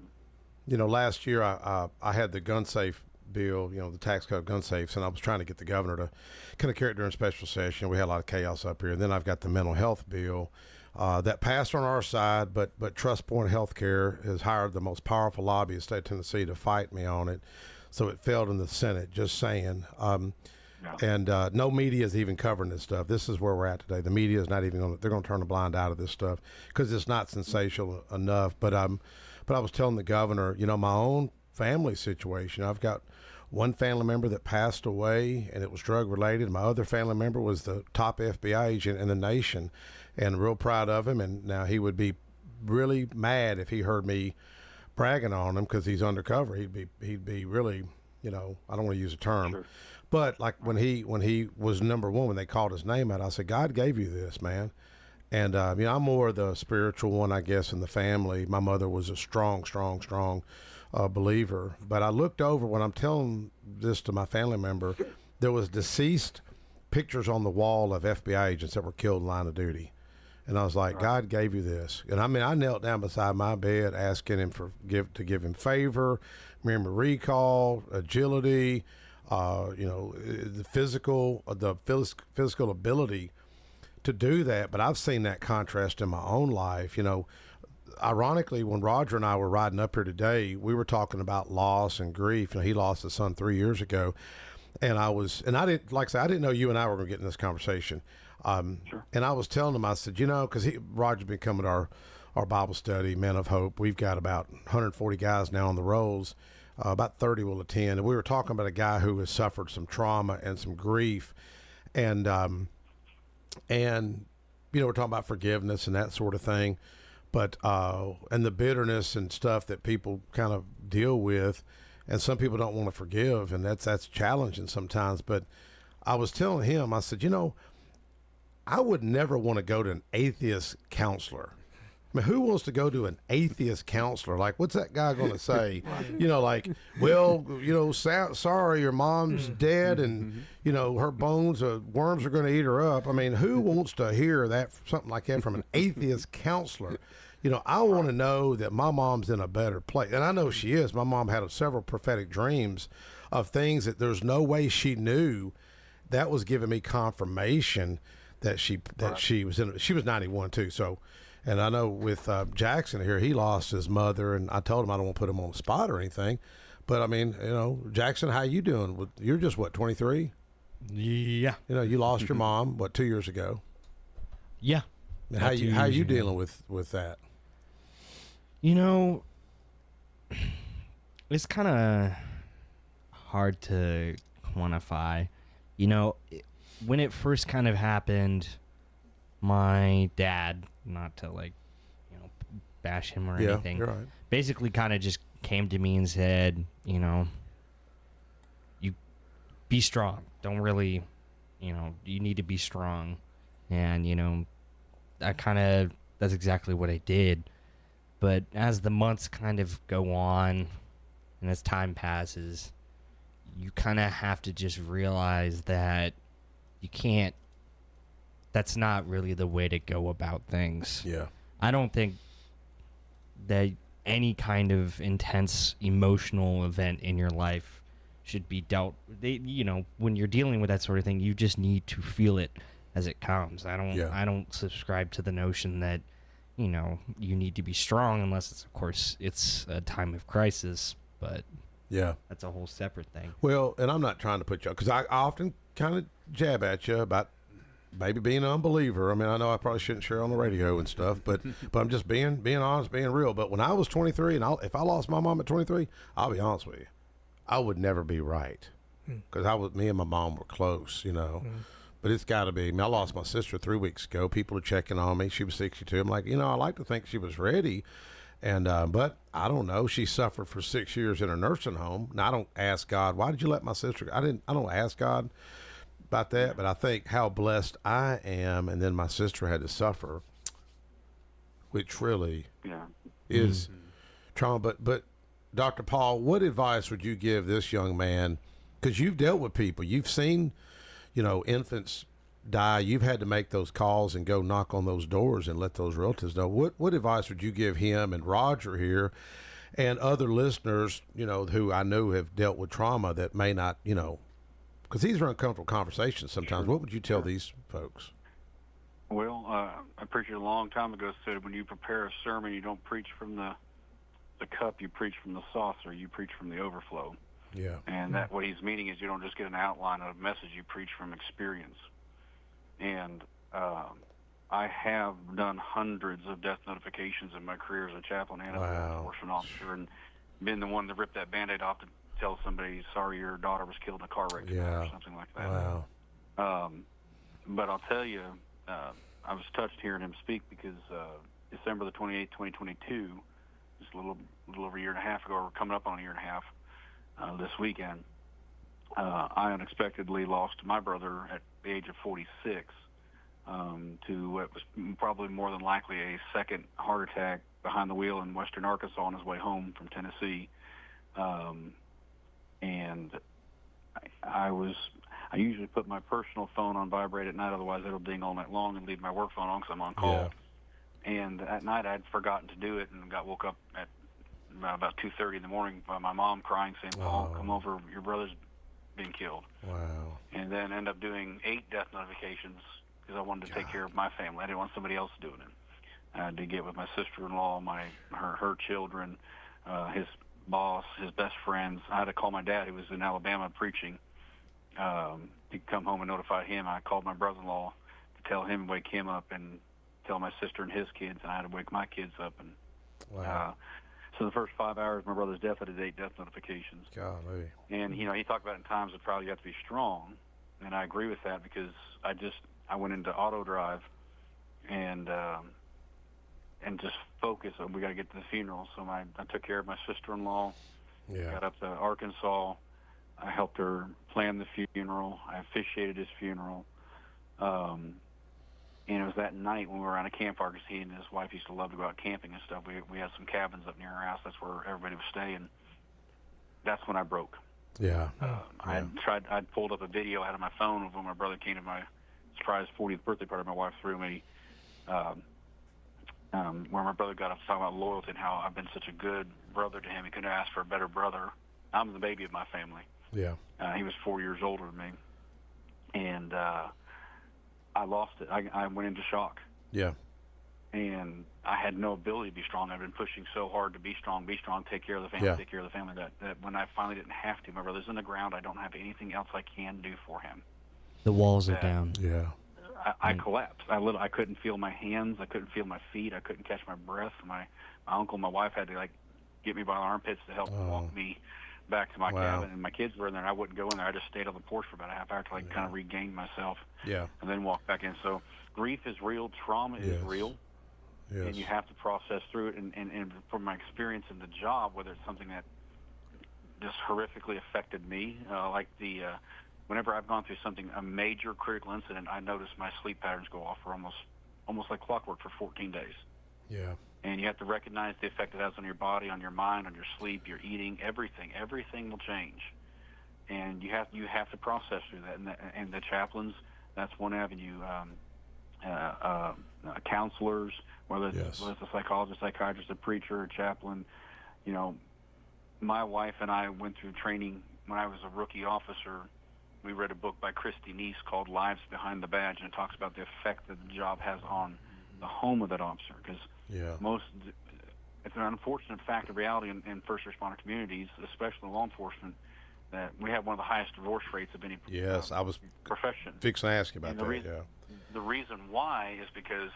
even. Last year I had the gun safe bill, the tax code gun safes, and I was trying to get the governor to kind of carry it during special session. We had a lot of chaos up here. And then I've got the mental health bill that passed on our side, but Trust Point Healthcare has hired the most powerful lobby in the state of Tennessee to fight me on it. So it failed in the Senate, just saying. And no media is even covering this stuff. This is where we're at today. The media is not even they're going to turn a blind eye to this stuff because it's not sensational enough. But I was telling the governor, my own family situation, I've got one family member that passed away, and it was drug related. My other family member was the top FBI agent in the nation, and real proud of him. And now he would be really mad if he heard me bragging on him because he's undercover. He'd be really, I don't want to use a term, Sure. But like when he was number one, when they called his name out, I said, God gave you this, man. And I'm more the spiritual one, I guess, in the family. My mother was a strong believer. But I looked over when I'm telling this to my family member, there was deceased pictures on the wall of FBI agents that were killed in line of duty. And I was like, God gave you this. And I knelt down beside my bed asking him to give him favor, memory recall, agility, the physical ability to do that. But I've seen that contrast in my own life. Ironically, when Roger and I were riding up here today, we were talking about loss and grief. He lost his son 3 years ago. And I didn't know you and I were going to get in this conversation. Sure. And I was telling him, I said, because Roger's been coming to our Bible study, Men of Hope. We've got about 140 guys now on the rolls. About 30 will attend. And we were talking about a guy who has suffered some trauma and some grief. And we're talking about forgiveness and that sort of thing. But, and the bitterness and stuff that people kind of deal with. And some people don't want to forgive, and that's challenging sometimes. But I was telling him, I said, I would never want to go to an atheist counselor. I mean, who wants to go to an atheist counselor? Like, what's that guy going to say? Sorry, your mom's dead, and, her bones, worms are going to eat her up. I mean, who wants to hear that, something like that from an atheist counselor? I want to know that my mom's in a better place. And I know she is. My mom had several prophetic dreams of things that there's no way she knew. That was giving me confirmation that she was in. She was 91 too. So, and I know with Jackson here, he lost his mother, and I told him I don't want to put him on the spot or anything. But I mean, Jackson, how you doing? You're just 23? Yeah. You lost your mom 2 years ago? Yeah. And how you dealing with that? It's kind of hard to quantify. When it first kind of happened, my dad, not to bash him or anything, you're right. basically kind of just came to me and said, you be strong. Don't really, you need to be strong. And, that's exactly what I did. But as the months kind of go on and as time passes, you kind of have to just realize that that's not really the way to go about things. Yeah. I don't think that any kind of intense emotional event in your life should be dealt. When you're dealing with that sort of thing, you just need to feel it as it comes. I don't subscribe to the notion that you need to be strong unless it's a time of crisis, but that's a whole separate thing. Well, and I'm not trying to put you, because I often kind of jab at you about maybe being an unbeliever. I mean, I know I probably shouldn't share on the radio and stuff, but I'm just being honest, being real. But when I was 23, and if I lost my mom at 23, I'll be honest with you, I would never be right because me and my mom were close, you know. But it's got to be. I mean, I lost my sister 3 weeks ago. People are checking on me. She was 62. I'm like, you know, I like to think she was ready. And but I don't know. She suffered for 6 years in a nursing home. Now I don't ask God, why did you let my sister? I don't ask God about that. But I think how blessed I am, and then my sister had to suffer, which really is trauma. But Dr. Paul, what advice would you give this young man? Because you've dealt with people, you've seen, you know, infants die. You've had to make those calls and go knock on those doors and let those relatives know. What advice would you give him and Roger here and other listeners, you know, who I know have dealt with trauma that may not, you know, because these are uncomfortable conversations sometimes. What would you tell these folks? Well, I preached a long time ago said when you prepare a sermon, you don't preach from the cup, you preach from the saucer, you preach from the overflow. Yeah. And that what he's meaning is you don't just get an outline of a message, you preach from experience. And I have done hundreds of death notifications in my career as a chaplain and as a law enforcement officer, and been the one that ripped that Band-Aid off to tell somebody, sorry, your daughter was killed in a car wreck or something like that. Wow. But I'll tell you, I was touched hearing him speak because December the 28th, 2022, just a little over a year and a half ago, or coming up on a year and a half, this weekend, I unexpectedly lost my brother at the age of 46 to what was probably more than likely a second heart attack behind the wheel in western Arkansas on his way home from Tennessee. And I usually put my personal phone on vibrate at night, otherwise it'll ding all night long, and leave my work phone on because I'm on call. Yeah. And at night I'd forgotten to do it and got woke up at about 2:30 in the morning by my mom crying, saying, Paul, come over, your brother's being killed. Wow. And then end up doing 8 death notifications because I wanted to take care of my family. I didn't want somebody else doing it. I had to get with my sister-in-law, her children, his boss, his best friends. I had to call my dad, who was in Alabama preaching. He'd come home and notify him. I called my brother-in-law to tell him, wake him up, and tell my sister and his kids, and I had to wake my kids up. And so the first 5 hours of my brother's death, I did 8 death notifications. Golly. And, you know, he talked about in times that probably you have to be strong, and I agree with that because I went into auto drive and just focus on we got to get to the funeral. So I took care of my sister-in-law, got up to Arkansas. I helped her plan the funeral. I officiated his funeral. And it was that night when we were on a campfire because he and his wife used to love to go out camping and stuff. We had some cabins up near our house. That's where everybody was staying. That's when I broke. Yeah. I'd pulled up a video out of my phone of when my brother came to my surprise 40th birthday party my wife threw me, where my brother got up talking about loyalty and how I've been such a good brother to him. He couldn't have asked for a better brother. I'm the baby of my family. Yeah. He was 4 years older than me. And I lost it. I went into shock. Yeah. And I had no ability to be strong. I've been pushing so hard to be strong, take care of the family, take care of the family, that when I finally didn't have to, my brother's in the ground, I don't have anything else I can do for him. The walls are down. Yeah. I collapsed. I couldn't feel my hands. I couldn't feel my feet. I couldn't catch my breath. My uncle and my wife had to, get me by the armpits to help walk me back to my cabin. And my kids were in there, and I wouldn't go in there. I just stayed on the porch for about a half hour to kind of regain myself. Yeah. And then walk back in. So grief is real. Trauma is real. Yes. And you have to process through it. And from my experience in the job, whether it's something that just horrifically affected me, whenever I've gone through a major critical incident, I notice my sleep patterns go off for almost like clockwork for 14 days. Yeah. And you have to recognize the effect it has on your body, on your mind, on your sleep, your eating, everything. Everything will change. And you have to process through that. And the chaplains, that's one avenue. Counselors, whether it's a psychologist, psychiatrist, a preacher, a chaplain. You know, my wife and I went through training when I was a rookie officer. We read a book by Christy Neese called Lives Behind the Badge, and it talks about the effect that the job has on the home of that officer. Because it's an unfortunate fact of reality in first responder communities, especially law enforcement, that we have one of the highest divorce rates of any I was profession. Fixing to ask you about that. The reason why is because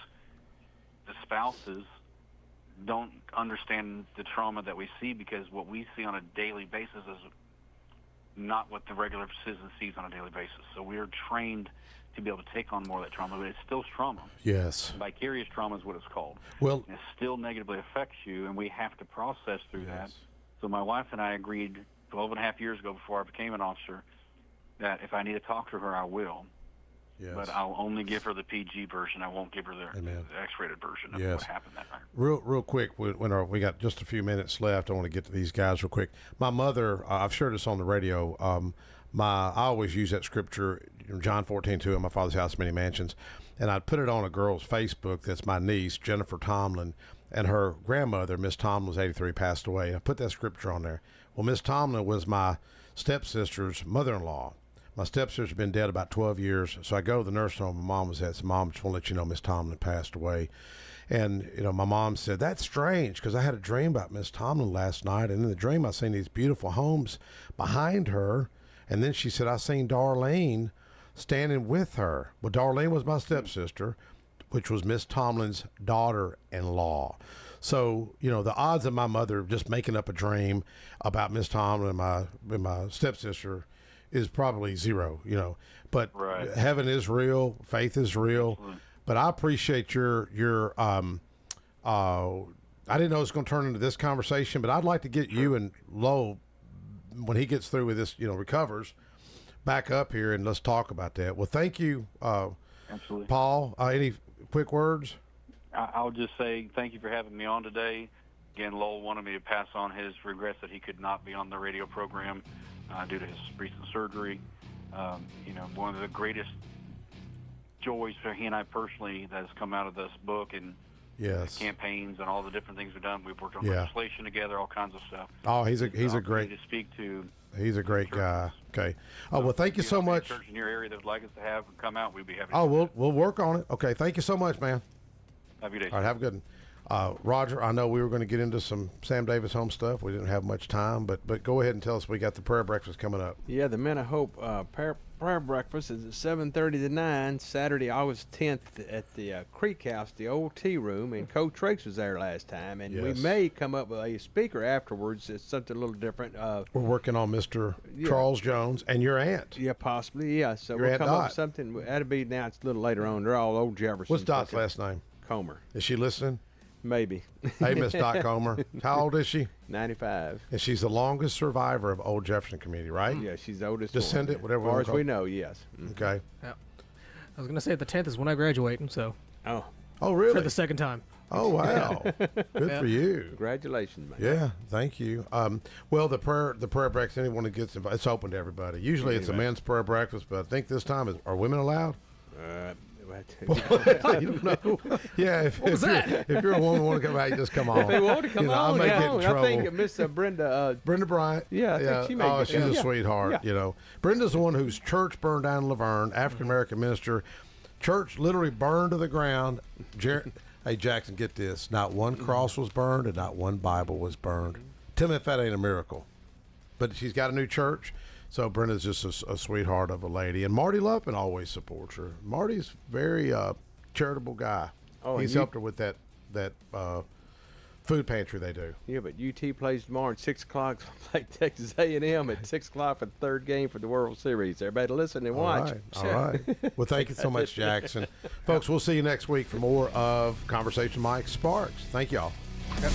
the spouses don't understand the trauma that we see, because what we see on a daily basis is not what the regular citizen sees on a daily basis. So we are trained to be able to take on more of that trauma, but it's still trauma. Yes. Vicarious trauma is what it's called. Well, and it still negatively affects you, and we have to process through that. So my wife and I agreed 12 and a half years ago before I became an officer that if I need to talk to her, I will. Yes. But I'll only give her the PG version. I won't give her the X-rated version of what happened that night. Real quick, we got just a few minutes left. I want to get to these guys real quick. My mother, I've shared this on the radio. I always use that scripture, John 14:2, in my Father's house, many mansions, and I'd put it on a girl's Facebook. That's my niece, Jennifer Tomlin, and her grandmother, Miss Tomlin, was 83, passed away. I put that scripture on there. Well, Miss Tomlin was my stepsister's mother-in-law. My stepsister's been dead about 12 years, so I go to the nursing home. My mom was at. So, Mom, just want to let you know Miss Tomlin passed away. And, my mom said, that's strange, because I had a dream about Miss Tomlin last night, and in the dream I seen these beautiful homes behind her, and then she said, I seen Darlene standing with her. Well, Darlene was my stepsister, which was Miss Tomlin's daughter-in-law. So, the odds of my mother just making up a dream about Miss Tomlin and my stepsister is probably zero, But heaven is real, faith is real. Absolutely. But I appreciate your I didn't know it was going to turn into this conversation, but I'd like to get you and Lo, when he gets through with this, recovers, back up here and let's talk about that. Well, thank you, Absolutely. Paul. Any quick words? I'll just say thank you for having me on today. Again, Lowell wanted me to pass on his regrets that he could not be on the radio program due to his recent surgery. One of the greatest joys for he and I personally that has come out of this book and campaigns and all the different things we've done. We've worked on legislation together, all kinds of stuff. Oh, he's a great to speak to. He's a great guy. Okay. Oh, well, thank you so much. Church in your area that would like us to have come out, we'd be happy. We'll work on it. Okay. Thank you so much, man. Have a good day. All right. Have a good one. Roger, I know we were going to get into some Sam Davis home stuff. We didn't have much time, but go ahead and tell us. We got the prayer breakfast coming up. Yeah, the Men of Hope prayer breakfast is at 7:30 to 9, Saturday, August 10th at the Creek House, the old tea room, and Coach Trix was there last time, and we may come up with a speaker afterwards. It's something a little different. We're working on Mr. Charles Jones and your aunt. Yeah, possibly, yeah. So your we'll Aunt come Dot. up with something. That'll be announced a little later on. They're all old Jeffersons. What's Dot's last name? Comer. Is she listening? Maybe. Hey, Miss Dot Comer. How old is she? 95. And she's the longest survivor of Old Jefferson Community, right? Yeah, she's the oldest Descendant, one. whatever. As far as we know, yes. Okay. Yeah. I was going to say the 10th is when I graduate, so. Oh, really? For the second time. Oh, wow. Good for you. Congratulations, man. Yeah, thank you. Well, the prayer breakfast, anyone who gets invited, it's open to everybody. Usually it's a men's prayer breakfast, but I think this time, are women allowed? You don't know. Yeah, if you're a woman want to come out, you just come on. If they want to come on, I may get in trouble. I think Miss Brenda Bryant. Yeah, I think she may. She's a sweetheart. Yeah. Brenda's the one whose church burned down in Laverne, African American minister. Church literally burned to the ground. Hey, Jackson, get this. Not one cross was burned and not one Bible was burned. Tell me if that ain't a miracle. But she's got a new church. So Brenda's just a sweetheart of a lady. And Marty Luppin always supports her. Marty's very charitable guy. Oh, he's helped her with that food pantry they do. Yeah, but UT plays tomorrow at 6 o'clock. Play Texas A&M at 6 o'clock for the third game for the World Series. Everybody listen and watch. All right. Well, thank you so much, Jackson. Folks, we'll see you next week for more of Conversation Mike Sparks. Thank y'all. Yep,